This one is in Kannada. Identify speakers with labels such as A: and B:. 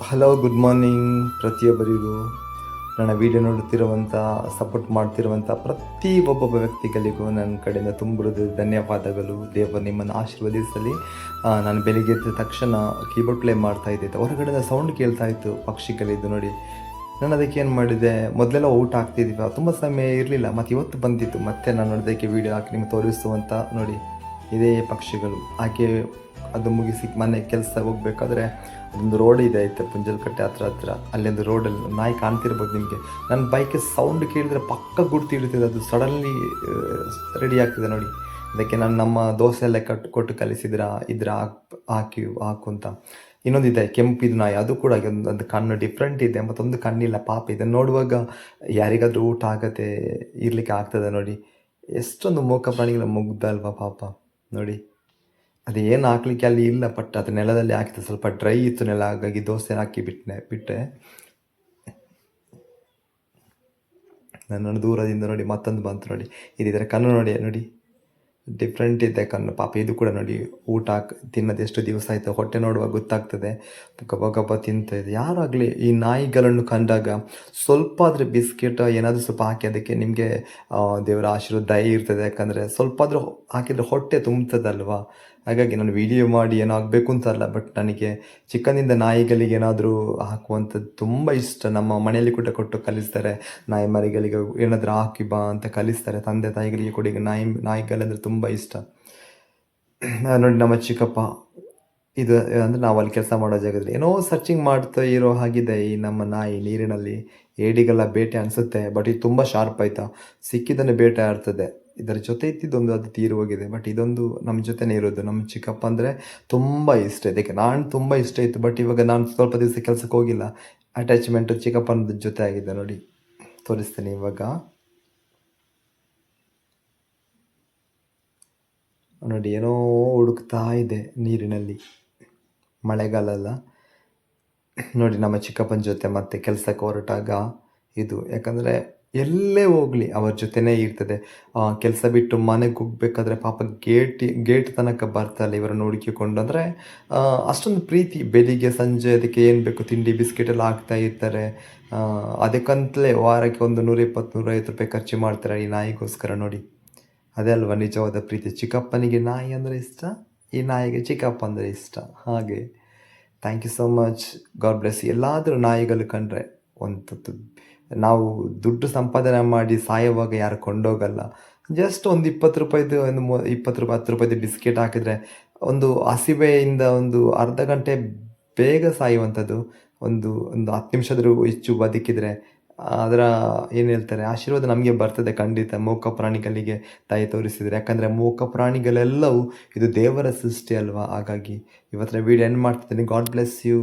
A: ಹಲೋ, ಗುಡ್ ಮಾರ್ನಿಂಗ್ ಪ್ರತಿಯೊಬ್ಬರಿಗೂ. ನನ್ನ ವಿಡಿಯೋ ನೋಡುತ್ತಿರುವಂಥ, ಸಪೋರ್ಟ್ ಮಾಡ್ತಿರುವಂಥ ಪ್ರತಿ ಒಬ್ಬೊಬ್ಬ ವ್ಯಕ್ತಿಗಳಿಗೂ ನನ್ನ ಕಡೆಯಿಂದ ತುಂಬಿರೋದು ಧನ್ಯವಾದಗಳು. ದೇವರು ನಿಮ್ಮನ್ನು ಆಶೀರ್ವದಿಸಲಿ. ನಾನು ಬೆಳಿಗ್ಗೆ ಎದ್ದ ತಕ್ಷಣ ಕೀಬೋರ್ಡ್ ಪ್ಲೇ ಮಾಡ್ತಾಯಿದ್ದೆ. ಹೊರಗಡೆ ಸೌಂಡ್ ಕೇಳ್ತಾ ಇತ್ತು, ಪಕ್ಷಿಗಳಿದ್ದು ನೋಡಿ. ನಾನು ಅದಕ್ಕೆ ಏನು ಮಾಡಿದೆ, ಮೊದಲೆಲ್ಲ ಊಟ ಹಾಕ್ತಿದ್ದೀವಿ, ತುಂಬ ಸಮಯ ಇರಲಿಲ್ಲ, ಮತ್ತು ಇವತ್ತು ಬಂದಿತ್ತು. ಮತ್ತೆ ನಾನು ನೋಡೋದಕ್ಕೆ ವೀಡಿಯೋ ಹಾಕಿ ನಿಮಗೆ ತೋರಿಸುವಂಥ ನೋಡಿ, ಇದೇ ಪಕ್ಷಿಗಳು. ಆಕೆ ಅದು ಮುಗಿಸಿ ಮನೆ ಕೆಲಸ ಹೋಗ್ಬೇಕಾದ್ರೆ ಅದೊಂದು ರೋಡ್ ಇದೆ ಆಯ್ತು, ಪುಂಜಲ್ಕಟ್ಟೆ ಹತ್ರ ಅಲ್ಲೊಂದು ರೋಡಲ್ಲಿ ನಾಯಿ ಕಾಣ್ತಿರ್ಬೋದು ನಿಮಗೆ. ನನ್ನ ಬೈಕ್ ಸೌಂಡ್ ಕೇಳಿದರೆ ಪಕ್ಕ ಗುರ್ತು ಹಿಡಿತಿದೆ, ಅದು ಸಡನ್ಲಿ ರೆಡಿ ಆಗ್ತಿದೆ ನೋಡಿ. ಅದಕ್ಕೆ ನಾನು ನಮ್ಮ ದೋಸೆ ಎಲ್ಲ ಕೊಟ್ಟು ಕಲಿಸಿದ್ರ ಹಾಕು ಅಂತ. ಇನ್ನೊಂದಿದೆ ಕೆಂಪಿದ ನಾಯಿ, ಅದು ಕೂಡ ಒಂದು ಕಣ್ಣು ಡಿಫ್ರೆಂಟ್ ಇದೆ, ಮತ್ತೊಂದು ಕಣ್ಣಿಲ್ಲ, ಪಾಪ. ಇದನ್ನು ನೋಡುವಾಗ ಯಾರಿಗಾದ್ರೂ ಊಟ ಆಗತ್ತೆ ಇರಲಿಕ್ಕೆ ಆಗ್ತದೆ ನೋಡಿ. ಎಷ್ಟೊಂದು ಮೂಕ ಪ್ರಾಣಿಗಳ ಮುಗ್ಧ ಅಲ್ವಾ ಪಾಪ ನೋಡಿ. ಅದು ಏನು ಹಾಕ್ಲಿಕ್ಕೆ ಅಲ್ಲಿ ಇಲ್ಲ, ಬಟ್ ಅದು ನೆಲದಲ್ಲಿ ಹಾಕಿದೆ, ಸ್ವಲ್ಪ ಡ್ರೈ ಇತ್ತು ನೆಲ, ಹಾಗಾಗಿ ದೋಸೆ ಹಾಕಿ ಬಿಟ್ಟೆ. ನನ್ನ ದೂರದಿಂದ ನೋಡಿ ಮತ್ತೊಂದು ಬಂತು ನೋಡಿ, ಇದಿದ್ರೆ ಕಣ್ಣು ನೋಡಿ ಡಿಫ್ರೆಂಟ್ ಇದೆ ಕಣ್ಣು, ಪಾಪ. ಇದು ಕೂಡ ನೋಡಿ ಊಟ ತಿನ್ನೋದು ಎಷ್ಟು ದಿವಸ ಆಯಿತು, ಹೊಟ್ಟೆ ನೋಡುವಾಗ ಗೊತ್ತಾಗ್ತದೆ, ಗಬ್ಬ ತಿಂತ ಇದೆ. ಯಾರಾಗಲಿ ಈ ನಾಯಿಗಳನ್ನು ಕಂಡಾಗ ಸ್ವಲ್ಪ ಆದರೆ ಬಿಸ್ಕೆಟ್ ಏನಾದರೂ ಸ್ವಲ್ಪ ಹಾಕಿ ಅದಕ್ಕೆ ನಿಮಗೆ ದೇವರ ಆಶೀರ್ವಾದ ದಯೆ ಇರ್ತದೆ. ಯಾಕಂದರೆ ಸ್ವಲ್ಪ ಆದರೂ ಹಾಕಿದರೆ ಹೊಟ್ಟೆ ತುಂಬ್ತದಲ್ವಾ. ಹಾಗಾಗಿ ನಾನು ವಿಡಿಯೋ ಮಾಡಿ ಏನೋ ಆಗಬೇಕು ಅಂತಲ್ಲ, ಬಟ್ ನನಗೆ ಚಿಕ್ಕಂದಿಂದ ನಾಯಿಗಳಿಗೆ ಏನಾದರೂ ಹಾಕುವಂಥದ್ದು ತುಂಬ ಇಷ್ಟ. ನಮ್ಮ ಮನೆಯಲ್ಲಿ ಕೂಡ ಕೊಟ್ಟು ಕಲಿಸ್ತಾರೆ, ನಾಯಿ ಮರಿಗಳಿಗೆ ಏನಾದರೂ ಹಾಕಿ ಬಾ ಅಂತ ಕಲಿಸ್ತಾರೆ. ತಂದೆ ತಾಯಿಗಳಿಗೆ ಕೂಡ ಈಗ ನಾಯಿಗಳಂದರೆ ತುಂಬ ಇಷ್ಟ ನೋಡಿ. ನಮ್ಮ ಚಿಕ್ಕಪ್ಪ ಇದು ಅಂದರೆ ನಾವು ಅಲ್ಲಿ ಕೆಲಸ ಮಾಡೋ ಜಾಗದಲ್ಲಿ ಏನೋ ಸರ್ಚಿಂಗ್ ಮಾಡ್ತಾ ಇರೋ ಹಾಗಿದೆ ಈ ನಮ್ಮ ನಾಯಿ. ನೀರಿನಲ್ಲಿ ಏಡಿಗೆಲ್ಲ ಬೇಟೆ ಅನಿಸುತ್ತೆ, ಬಟ್ ಇದು ತುಂಬ ಶಾರ್ಪ್ ಆಯಿತಾ, ಸಿಕ್ಕಿದ್ದನ್ನೇ ಬೇಟೆ ಆಡ್ತದೆ. ಇದರ ಜೊತೆ ಇದ್ದಿದ್ದೊಂದು ಅದು ತೀರು ಹೋಗಿದೆ, ಬಟ್ ಇದೊಂದು ನಮ್ಮ ಜೊತೆನೇ ಇರೋದು. ನಮ್ಮ ಚಿಕ್ಕಪ್ಪ ಅಂದರೆ ತುಂಬ ಇಷ್ಟ, ಇದಕ್ಕೆ ನಾನು ತುಂಬ ಇಷ್ಟ ಇತ್ತು. ಬಟ್ ಇವಾಗ ನಾನು ಸ್ವಲ್ಪ ದಿವಸ ಕೆಲಸಕ್ಕೆ ಹೋಗಿಲ್ಲ, ಅಟ್ಯಾಚ್ಮೆಂಟು ಚಿಕ್ಕಪ್ಪನ ಜೊತೆ ಆಗಿದೆ ನೋಡಿ. ತೋರಿಸ್ತೇನೆ ಇವಾಗ ನೋಡಿ, ಏನೋ ಹುಡುಕ್ತಾ ಇದೆ ನೀರಿನಲ್ಲಿ, ಮಳೆಗಾಲ ಅಲ್ಲ ನೋಡಿ. ನಮ್ಮ ಚಿಕ್ಕಪ್ಪನ ಜೊತೆ ಮತ್ತೆ ಕೆಲಸಕ್ಕೆ ಹೊರಟಾಗ ಇದು, ಯಾಕಂದರೆ ಎಲ್ಲೇ ಹೋಗಲಿ ಅವ್ರ ಜೊತೆನೇ ಇರ್ತದೆ. ಕೆಲಸ ಬಿಟ್ಟು ಮನೆಗೆ ಹೋಗ್ಬೇಕಾದ್ರೆ ಪಾಪ ಗೇಟ್ ತನಕ ಬರ್ತಾರಲ್ಲ ಇವರನ್ನು ಹುಡುಕಿಕೊಂಡು. ಅಂದರೆ ಅಷ್ಟೊಂದು ಪ್ರೀತಿ, ಬೆಳಿಗ್ಗೆ ಸಂಜೆ ಅದಕ್ಕೆ ಏನು ಬೇಕು ತಿಂಡಿ ಬಿಸ್ಕೆಟ್ ಎಲ್ಲ ಹಾಕ್ತಾ ಇರ್ತಾರೆ. ಅದಕ್ಕಂತಲೇ ವಾರಕ್ಕೆ ಒಂದು 120-150 ರೂಪಾಯಿ ಖರ್ಚು ಮಾಡ್ತಾರೆ ಈ ನಾಯಿಗೋಸ್ಕರ ನೋಡಿ. ಅದೇ ಅಲ್ವಾ ನಿಜವಾದ ಪ್ರೀತಿ. ಚಿಕ್ಕಪ್ಪನಿಗೆ ನಾಯಿ ಅಂದರೆ ಇಷ್ಟ, ಈ ನಾಯಿಗೆ ಚಿಕ್ಕಪ್ಪ ಅಂದರೆ ಇಷ್ಟ. ಹಾಗೆ thank you so much, God bless. ಎಲ್ಲಾದರೂ ನಾಯಿಗಳು ಕಂಡ್ರೆ ನಾವು ದುಡ್ಡು ಸಂಪಾದನೆ ಮಾಡಿ ಸಾಯುವಾಗ ಯಾರು ಕೊಂಡೋಗಲ್ಲ. ಜಸ್ಟ್ ಒಂದು 20 ರೂಪಾಯಿದು, ಒಂದು 20 ರೂಪಾಯಿ 10 ರೂಪಾಯಿದು ಬಿಸ್ಕೆಟ್ ಹಾಕಿದರೆ ಒಂದು ಹಸಿವೆಯಿಂದ ಒಂದು ಅರ್ಧ ಗಂಟೆ ಬೇಗ ಸಾಯುವಂಥದ್ದು, ಒಂದು 10 ನಿಮಿಷದರೂ ಹೆಚ್ಚು ಬದುಕಿದರೆ ಅದರ ಏನು ಹೇಳ್ತಾರೆ ಆಶೀರ್ವಾದ ನಮಗೆ ಬರ್ತದೆ ಖಂಡಿತ. ಮೂಕ ಪ್ರಾಣಿಗಳಿಗೆ ದಯೆ ತೋರಿಸಿದರೆ, ಯಾಕಂದರೆ ಮೂಕ ಪ್ರಾಣಿಗಳೆಲ್ಲವೂ ಇದು ದೇವರ ಸೃಷ್ಟಿ ಅಲ್ವಾ. ಹಾಗಾಗಿ ಇವತ್ತಿನ ವಿಡಿಯೋ ಎಂಡ್ ಮಾಡ್ತಿದ್ದೀನಿ. God bless you.